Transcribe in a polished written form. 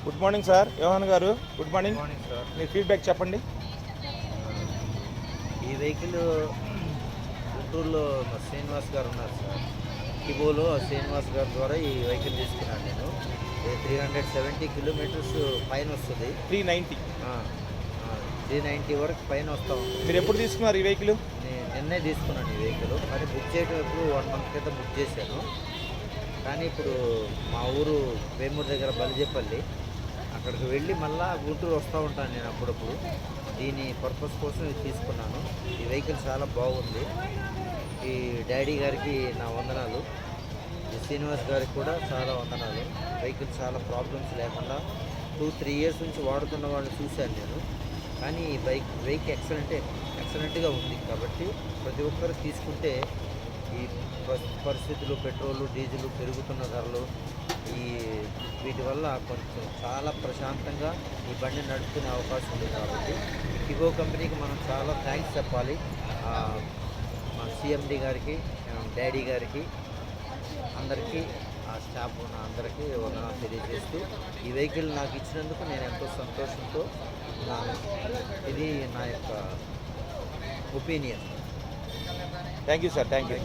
Good morning sir, Yohan గారు. Good morning. Morning sir. మీ feedback చెప్పండి. ఈ వెహికల్ గుంటూరులో శ్రీనివాస్ గారు ఉన్నారు సార్. కిబోలో శ్రీనివాస్ గారి ద్వారా ఈ వెహికల్ తీసుకున్నాను నేను. 370 కిలోమీటర్స్ పైన వస్తుంది. 390. 390 వరకు పైన వస్తూ ఉంటుంది. మీరు ఎప్పుడు తీసుకున్నారు ఈ వెహికల్? నేను నిన్నే తీసుకున్నాను ఈ వెహికల్. కానీ బుక్ చేయటప్పుడు 1 మంత్ క్రితం బుక్ చేశాను. కానీ ఇప్పుడు మా ఊరు వేమూరు దగ్గర బలిజేపల్లి, అక్కడికి వెళ్ళి మళ్ళీ గుంటూరు వస్తూ ఉంటాను నేను అప్పుడప్పుడు. దీని పర్పస్ కోసం ఇది తీసుకున్నాను. ఈ వెహికల్ చాలా బాగుంది. ఈ డాడీ గారికి నా వందనాలు, ఈ శ్రీనివాస్ గారికి కూడా చాలా వందనాలు. వెహికల్ చాలా ప్రాబ్లమ్స్ లేకుండా 2-3 ఇయర్స్ నుంచి వాడుతున్న వాళ్ళని చూశాను నేను. కానీ ఈ వెహికల్ ఎక్సలెంట్గా ఉంది. కాబట్టి ప్రతి ఒక్కరు తీసుకుంటే ఈ పరిస్థితులు, పెట్రోలు డీజిల్ పెరుగుతున్న ధరలు, వీటి వల్ల కొంచెం చాలా ప్రశాంతంగా ఈ బండి నడుపుకునే అవకాశం ఉంది. కాబట్టి కిగో కంపెనీకి మనం చాలా థ్యాంక్స్ చెప్పాలి. మా సిఎండి గారికి, డాడీ గారికి, అందరికీ, ఆ స్టాఫ్ ఉన్న అందరికీ వందనాలు తెలియజేస్తూ, ఈ వెహికల్ నాకు ఇచ్చినందుకు నేను ఎంతో సంతోషంతో ఉన్నాను. ఇది నా యొక్క opinion. Thank you sir. Thank you.